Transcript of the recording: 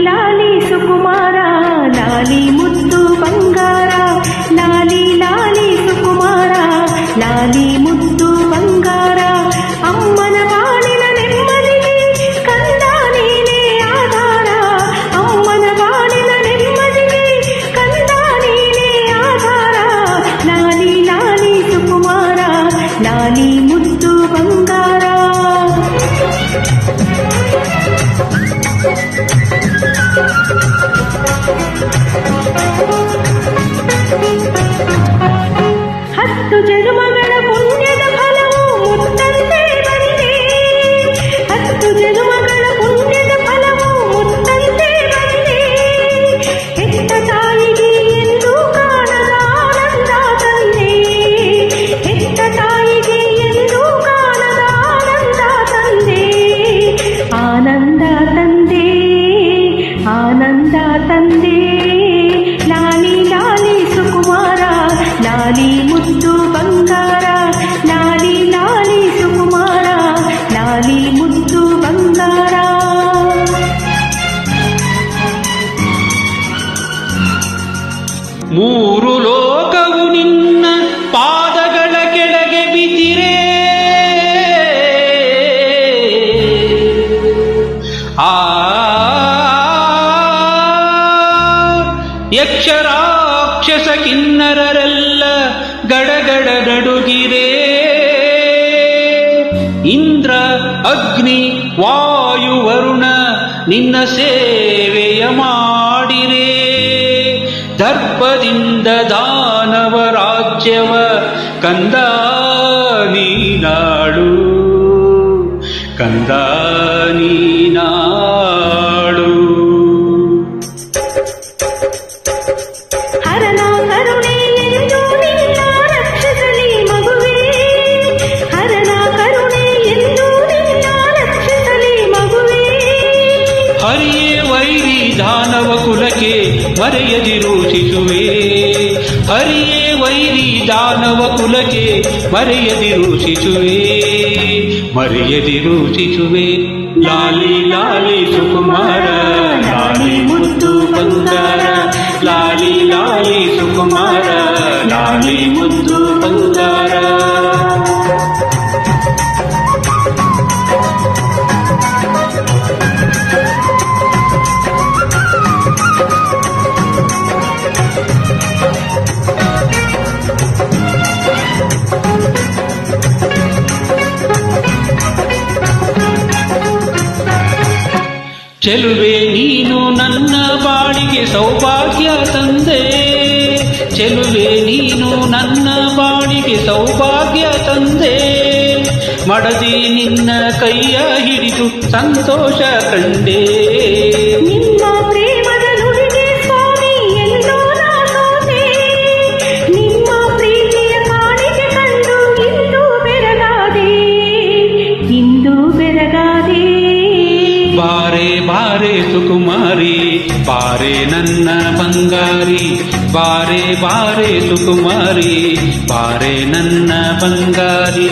ಲಾಲಿ ಸುಕುಮಾರ ಲಾಲಿ ಮುದ್ದು ಬಂಗಾರ ಲಾಲಿ ಲಾಲಿ ಸುಕುಮಾರ ಲಾಲಿ ಮುದ್ದು ಬಂಗಾರ ಅಮ್ಮನ ಬಾಳಿನ ನೆಮ್ಮದಿಗೆ ಕಂದ ನೀನೇ ಆಧಾರ ಅಮ್ಮನ ಬಾಳಿನ ನೆಮ್ಮದಿಗೆ ಕಂದ ನೀನೇ ಆಧಾರ ಲಾಲಿ ಲಾಲಿ ಸುಕುಮಾರ ಲಾಲಿ ಮುದ್ದು ಬಂಗಾರ ಹತ್ತು ಜನುಮಗಳ ಪುಣ್ಯದ ಫಲವು ಮುತ್ತಂತೆ ಬಂದೆ ಹತ್ತು ಜನುಮಗಳ ಪುಣ್ಯದ ಫಲವು ಮುತ್ತಂತೆ ಬಂದೆ ಹೆತ್ತ ತಾಯಿಗೆ ಎಂದು ಕಾಣದ ಆನಂದ ತಂದೆ ಹೆತ್ತ ತಾಯಿಗೆ ಎಂದು ಕಾಣದ ಆನಂದ ತಂದೆ ಆನಂದ ತಂದೆ ಆನಂದ ತಂದೆ ಲಾಲಿ ಲಾಲಿ ಸುಕುಮಾರ ಲಾಲಿ ಮುದ್ದು ಬಂಗಾರ ಲಾಲಿ ಲಾಲಿ ಸುಕುಮಾರ ಲಾಲಿ ಮುದ್ದು ಬಂಗಾರ ಮೂರು ಲೋಕವು ನಿನ್ನ ಪಾದಗಳ ಕೆಳಗೆ ಬಿದ್ದಿರೆ ಯಕ್ಷ ರಾಕ್ಷಸ ಕಿನ್ನರರೆಲ್ಲ ಗಡಗಡ ನಡುಗಿರೆ ಇಂದ್ರ ಅಗ್ನಿ ವಾಯು ವರುಣ ನಿನ್ನ ಸೇವೆಯ ಮಾಡಿರೆ ದರ್ಪದಿಂದ ದಾನವ ರಾಜ್ಯವ ಕಂದ ನೀನಾಳು ಕಂದ ನೀನಾಳು ಹರನ ಕರುಣೆ ಎಂದು ನಿನ್ನ ರಕ್ಷಿಸಲಿ ಮಗುವೇ ಹರನ ಕರುಣೆ ಎಂದು ನಿನ್ನ ರಕ್ಷಿಸಲಿ ಮಗುವೇ ಹರಿಯೇ ವೈರಿ ದಾನವ ಕುಲಕ್ಕೆ ಮರೆಯದಿರು ಶಿಶುವೆ ಹರಿಯೇ ವೈರಿ ದಾನವ ಕುಲಕ್ಕೆ ಮರೆಯದಿರು ಶಿಶುವೆ ಮರೆಯದಿರು ಶಿಶುವೆ ಲಾಲಿ ಲಾಲಿ ಸುಕುಮಾರ ಲಾಲಿ ಮುದ್ದು ಬಂಗಾರ ಲಾಲಿ ಲಾಲಿ ಸುಕುಮಾರ ಲಾಲಿ ಮುದ್ದು ಬಂಗಾರ ಚೆಲುವೆ ನೀನು ನನ್ನ ಬಾಳಿಗೆ ಸೌಭಾಗ್ಯ ತಂದೆ ಚೆಲುವೆ ನೀನು ನನ್ನ ಬಾಳಿಗೆ ಸೌಭಾಗ್ಯ ತಂದೆ ಮಡದಿ ನಿನ್ನ ಕೈಯ ಹಿಡಿದು ಸಂತೋಷ ಕಂಡೆ ನಿಮ್ಮ ಪ್ರೇಮದ ನುಡಿಗೆ ಸ್ವಾಮಿ ಎಲ್ಲೋ ನಾ ಸೋತೆ ನಿಮ್ಮ ಪ್ರೀತಿಯ ಕಾಣಿಕೆ ಕಂಡು ಇಂದು ಬೆರಗಾದೆ ಇಂದು ಬೆರಗಾದೆ ಬಾರೆ ಬಾರೆ ಸುಕುಮಾರಿ ಬಾರೆ ನನ್ನ ಬಂಗಾರಿ ಬಾರೆ ಬಾರೆ ಸುಕುಮಾರಿ ಬಾರೆ ನನ್ನ ಬಂಗಾರಿ